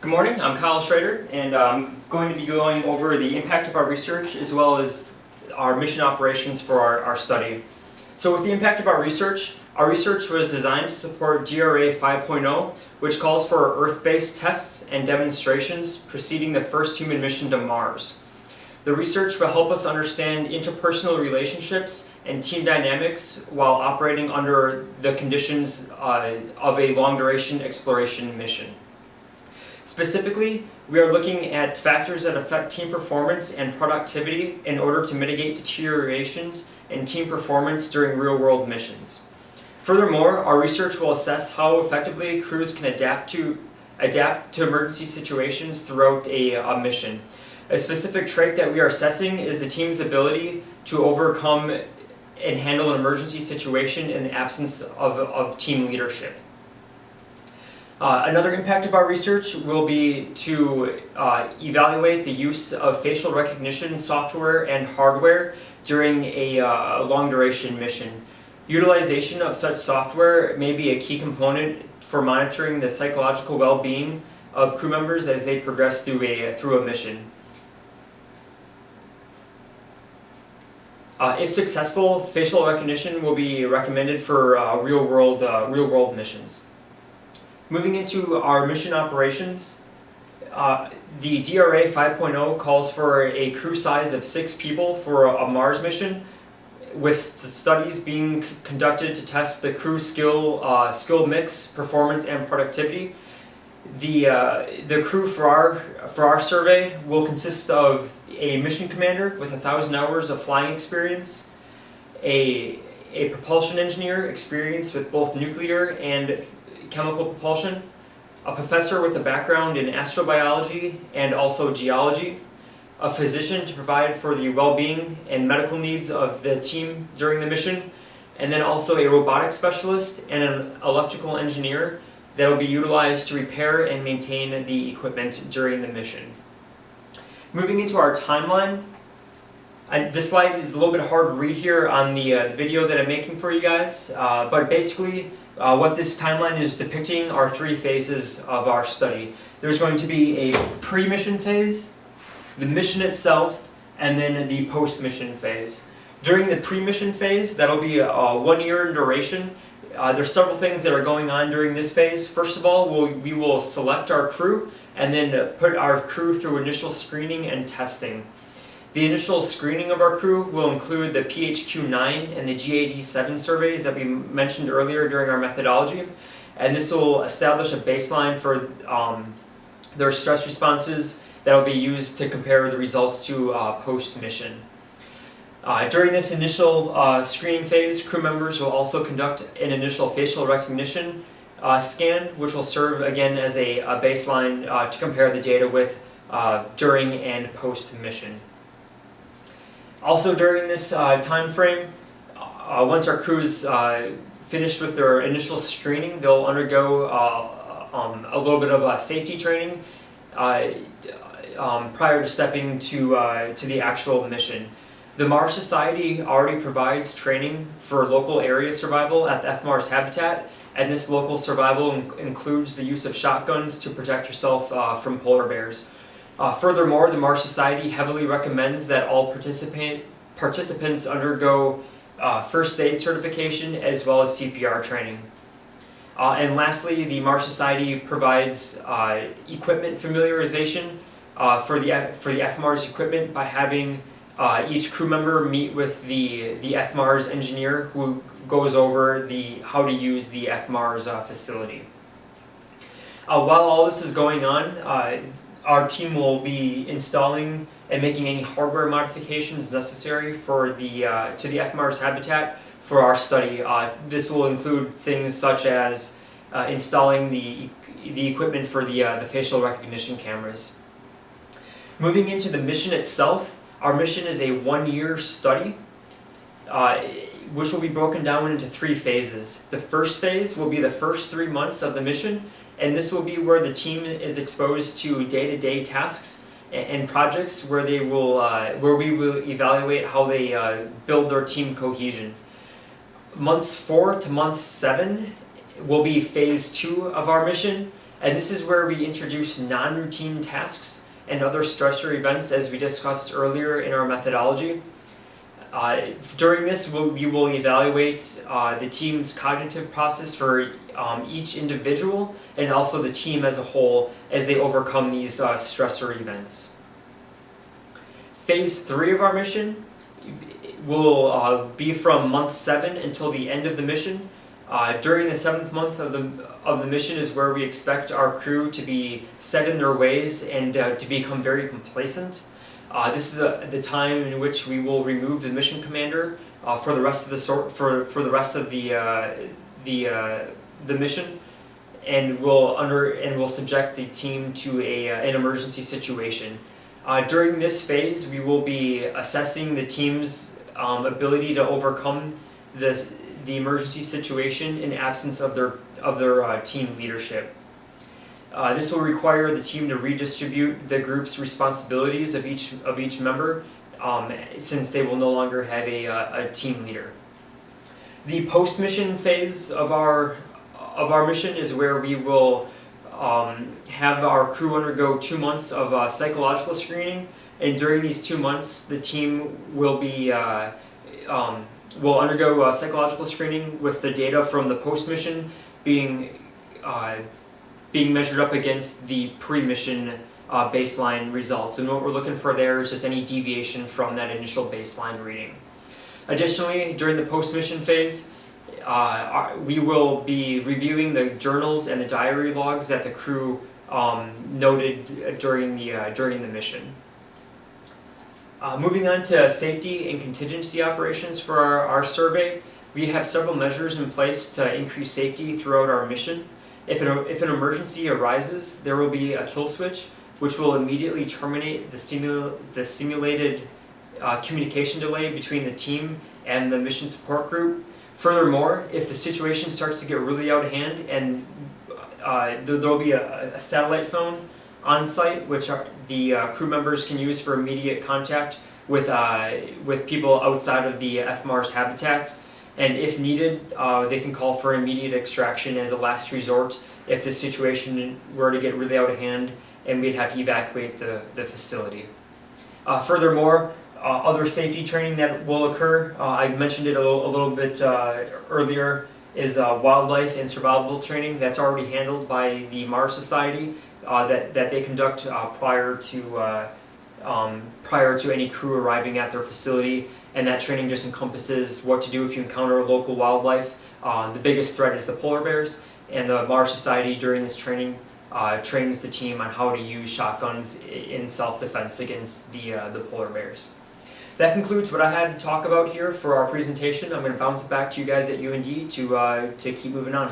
Good morning, I'm Kyle Schrader, and I'm going to be going over the impact of our research as well as our mission operations for our study. So with the impact of our research was designed to support DRA 5.0, which calls for Earth-based tests and demonstrations preceding the first human mission to Mars. The research will help us understand interpersonal relationships and team dynamics while operating under the conditions of a long-duration exploration mission. Specifically, we are looking at factors that affect team performance and productivity in order to mitigate deteriorations in team performance during real-world missions. Furthermore, our research will assess how effectively crews can adapt to emergency situations throughout a mission. A specific trait that we are assessing is the team's ability to overcome and handle an emergency situation in the absence of team leadership. Another impact of our research will be to evaluate the use of facial recognition software and hardware during a long-duration mission. Utilization of such software may be a key component for monitoring the psychological well-being of crew members as they progress through a mission. If successful, facial recognition will be recommended for real-world missions. Moving into our mission operations, the DRA 5.0 calls for a crew size of 6 people for a Mars mission, with studies being conducted to test the crew skill mix, performance, and productivity. The crew for our survey will consist of a mission commander with 1,000 hours of flying experience, a propulsion engineer experienced with both nuclear and chemical propulsion, a professor with a background in astrobiology and also geology, a physician to provide for the well-being and medical needs of the team during the mission, and then also a robotics specialist and an electrical engineer that will be utilized to repair and maintain the equipment during the mission. Moving into our timeline, this slide is a little bit hard to read here on the video that I'm making for you guys, but basically what this timeline is depicting are 3 phases of our study. There's going to be a pre-mission phase, the mission itself, and then the post-mission phase. During the pre-mission phase, that'll be 1 year in duration. There's several things that are going on during this phase. First of all, we will select our crew and then put our crew through initial screening and testing. The initial screening of our crew will include the PHQ-9 and the GAD-7 surveys that we mentioned earlier during our methodology, and this will establish a baseline for their stress responses that will be used to compare the results to post-mission. During this initial screening phase, crew members will also conduct an initial facial recognition scan, which will serve again as a baseline to compare the data with during and post-mission. Also during this time frame, once our crew is finished with their initial screening, they'll undergo a little bit of safety training prior to stepping to the actual mission. The Mars Society already provides training for local area survival at the FMARS habitat, and this local survival includes the use of shotguns to protect yourself from polar bears. Furthermore, the Mars Society heavily recommends that all participants undergo first aid certification as well as CPR training. And lastly, the Mars Society provides equipment familiarization for the FMARS equipment by having each crew member meet with the FMARS engineer who goes over how to use the FMARS facility. While all this is going on, our team will be installing and making any hardware modifications necessary for to the FMARS habitat for our study. This will include things such as installing the equipment for the facial recognition cameras. Moving into the mission itself, our mission is a 1-year study, which will be broken down into 3 phases. The first phase will be the first 3 months of the mission, and this will be where the team is exposed to day-to-day tasks and projects where we will evaluate how they build their team cohesion. Months 4 to month 7 will be phase 2 of our mission, And this is where we introduce non-routine tasks and other stressor events as we discussed earlier in our methodology. During this, we will evaluate the team's cognitive process for each individual and also the team as a whole as they overcome these stressor events. Phase 3 of our mission will be from month 7 until the end of the mission. During the 7th month of the mission is where we expect our crew to be set in their ways and to become very complacent. This is the time in which we will remove the mission commander for the rest of the mission, and we'll subject the team to an emergency situation. During this phase, we will be assessing the team's ability to overcome the emergency situation in absence of their team leadership. This will require the team to redistribute the group's responsibilities of each member, since they will no longer have a team leader. The post-mission phase of our mission is where we will have our crew undergo 2 months of psychological screening, and during these 2 months, the team will undergo psychological screening with the data from the post-mission being measured up against the pre-mission baseline results. And what we're looking for there is just any deviation from that initial baseline reading. Additionally, during the post-mission phase, we will be reviewing the journals and the diary logs that the crew noted during the mission. Moving on to safety and contingency operations for our survey, we have several measures in place to increase safety throughout our mission. If an emergency arises, there will be a kill switch, which will immediately terminate the simulated communication delay between the team and the mission support group. Furthermore, if the situation starts to get really out of hand, and there will be a satellite phone on site, which the crew members can use for immediate contact with people outside of the FMARS habitat. And if needed, they can call for immediate extraction as a last resort if the situation were to get really out of hand and we'd have to evacuate the facility. Furthermore, other safety training that will occur, I mentioned it a little bit earlier, is wildlife and survival training that's already handled by the Mars Society that they conduct prior to any crew arriving at their facility. And that training just encompasses what to do if you encounter local wildlife. The biggest threat is the polar bears, and the Mars Society during this training trains the team on how to use shotguns in self-defense against the polar bears. That concludes what I had to talk about here for our presentation. I'm going to bounce it back to you guys at UND to keep moving on.